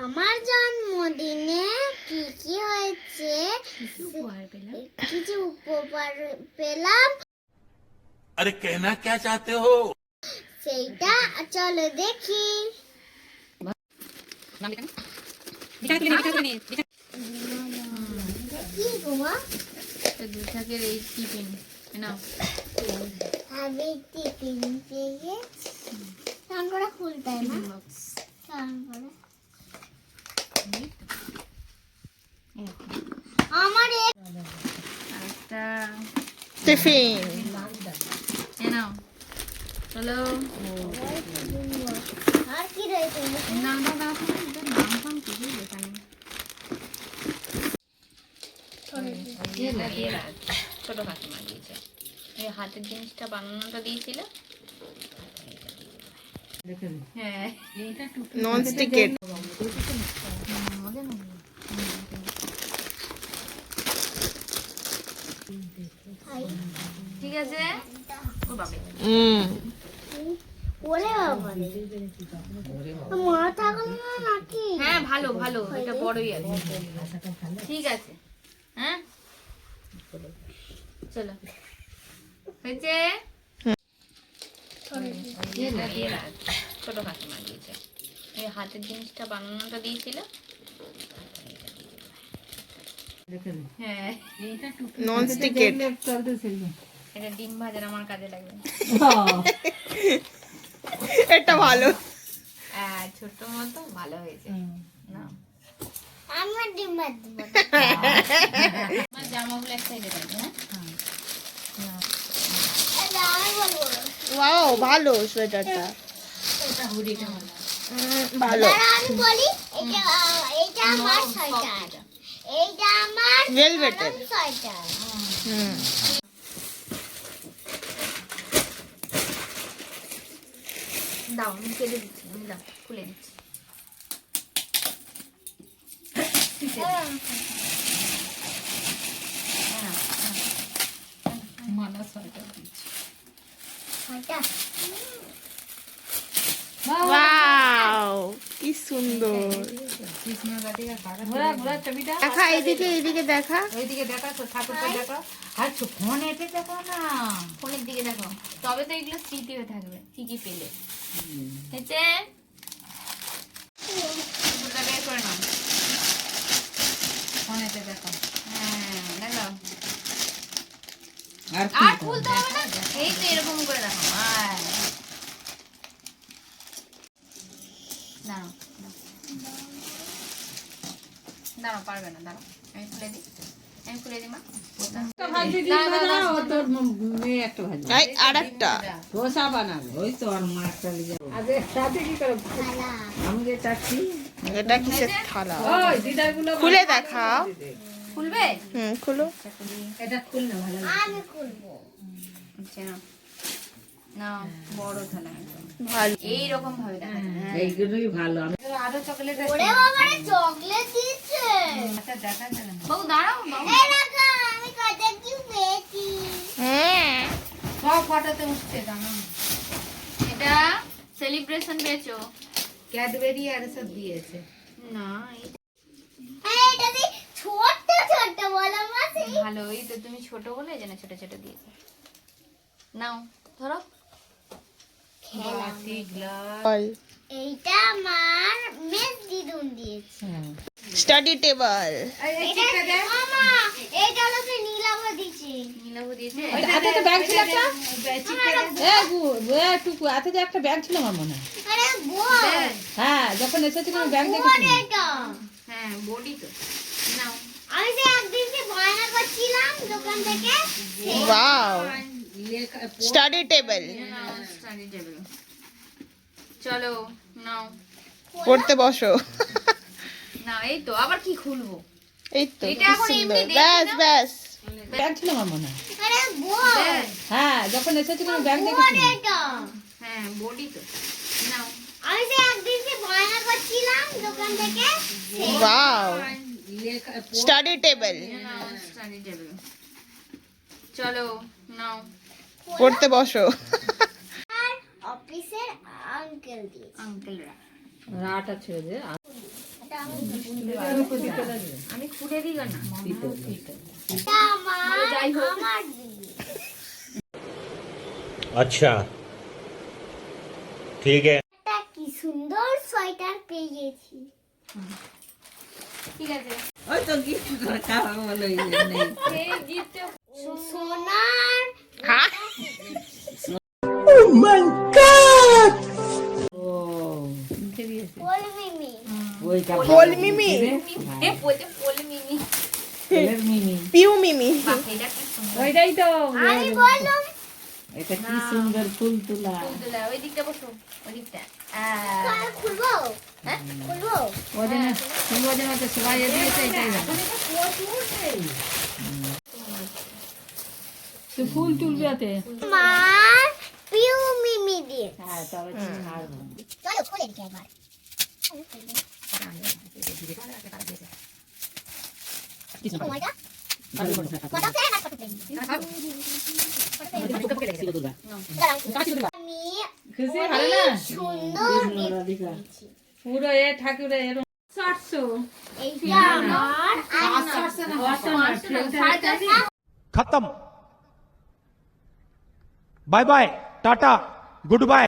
আমার জন্মদিনে কি কি হয়েছে, কিছু উপহার পেলাম। अरे कहना क्या चाहते हो? সেইটা চলো দেখি। কি গোমা দুঠাকের এই টিফিন নাও। আমি টিফিন পেয়ে টান করে খুলতে হয় না, টিফিন বক্স টান করে। আমার একটা টিফিন নাও। চলো আর কি রয়েছে? নাম নাম ফাম কিছু লেখা নেই। ছোট কাকিমা দিয়েছে, এই হাতের জিনিসটা বানানোটা দিয়েছিল। হ্যাঁ নন স্টিকের ঠিক আছে। ও বাবা ওরে বাবা মা থাকলো না নাকি? হ্যাঁ ভালো ভালো, এটা বড়ই আছে। ঠিক আছে হ্যাঁ চলো হয়েছে। ছোট কাকিমা দিয়েছে, এই হাতের জিনিসটা বানানোটা দিয়েছিল। হ্যাঁ নন স্টিকের এটা ডিম ভাজার আমার কাজে লাগবে। এটা ভালো। হ্যাঁ ছোট মতো ভালো হয়েছে না। আমার ডিম ভাত দিব। আমার জামাগুলো এক সাইডে রাখবে। হ্যাঁ এটা আমি বলবো। ওয়াও ভালো সোয়েটারটা এটা হুডিটা ভালো। ভালো। দাঁড়া আমি বলি, এটা এটা আমার সোয়েটার, এইটা আমার Velvet-এর। সোয়েটার। হুম দাও আমি কেটে দিচ্ছি, আমি দাও খুলে দিচ্ছি। মানা সোয়েটার দিচ্ছি। সোয়েটার ওয়াও কি সুন্দর। ঘোরা ঘোরা ছবিটা দেখা এইদিকে এইদিকে দেখা। ওইদিকে দেখা তো, ঠাকুরটা দেখো। আর ফোন এতে দেখো না, ফোনের দিকে দেখো, তবে তো এগুলো স্মৃতি হয়ে থাকবে কি কি পেলে। হয়েছে ওটা বের করে নাও, ফোনেতে দেখো। হ্যাঁ দেখো আর খুলতে হবে না, এই তো এরকম করে রাখো। দাঁড়াও দাঁড়াও পারবে না, দাঁড়াও আমি খুলে দিই, আমি খুলে দিই মা। এই আরেকটা এটা কিসের থালা? খুলে দেখাও। খুলবে? খুলো। আমি খুলবো। আচ্ছা নাও বড় থালা একদম ভালো। এইরকম ভাবে দেখা যায়। হ্যাঁ এইগুলোই ভালো। আমি আরো চকলেট ওরে বাবা রে চকলেট দিচ্ছে। দেখা যায় না। বাবু দাঁড়াও বাবু, এই দেখো আমি কত কি পেয়েছি। হ্যাঁ সব ফটোতে উঠছে জানো। এটা সেলিব্রেশন পেয়েছো? ক্যাডবেরি আর সব দিয়েছে। না এই এটা দি ছোট ছোট বলো মাসি। ভালো, এই তো তুমি ছোট বলে এই জন্য ছোট ছোট দিয়েছে। নাও ধরো। বাটি গ্লাস। বল। এইটা আমার মেজ দিদুন দিয়েছে। Study table. এটা মামা এইটা হলো সে নীলাভ দিয়েছে। নীলাভ দিয়েছে। হাতে তো ব্যাগ ছিল একটা। টুকু হাতে যে একটা ব্যাগ ছিল আমার মনে হয়। আরে বল হ্যাঁ যখন এসেছিলাম ব্যাগ বল দেখেছি। এটা। হ্যাঁ বডি তো নাও। আমি যে একদিন যে বায়না করছিলাম দোকান থেকে। Wow study table. নাও স্টাডি টেবিল। চলো নাও পড়তে বসো। না এই তো আবার কি খুলবো। এই তো এটা কি এখন সুন্দর। এমনি দেখি ব্যাস না। ব্যাস। ব্যাগ ছিল আমার মনে হয়। আরে বল হ্যাঁ যখন এসেছিলাম ব্যাগ বল দেখেছি। এটা। হ্যাঁ বডি তো নাও। আমি যে একদিন যে বায়না করছিলাম দোকান থেকে। Wow study table. নাও স্টাডি টেবিল। চলো নাও পড়তে বসো। আর অফিসের আঙ্কেল দিয়েছে। আঙ্কেলরা। রাটা ছিল যে এটা আমি খুলে দিই না এটা আমার যাই হোক। আমার দিদি। अच्छा ठीक है একটা কি সুন্দর সোয়েটার পেয়ে গেছি। ঠিক আছে ওই তো গিফট করে খাওয়া বলো নেই এই গিফট সোনার ও কে দিয়েছে বলবিনি। ওইটা বল মিমি বলতে বলে মিনি ছেলের মিমি পিউ মিমি এটা কি সুন্দর ওইটাই তো আমি বললাম এটা কি সুন্দর ফুল তুলা তুলতুলা ওই দিকটা বসো ওই দিকটা কাল খুলবো। হ্যাঁ খুলবো। ওজন ওজন তো সবাই দিয়েছে এটাই না তুই ফুল তুলবি আতে আমার পিউ মিমি দিয়ে। হ্যাঁ তবে তুমি হারবো চলো খুলে দিই একবার। ওইটা কত প্লেন আর কত প্লেন। আমি খুশি ভালো না সুন্দর gift পেয়েছি। পুরো এ ঠাকুরের এরকম 700 এইটা আমার खत्म bye bye tata good bye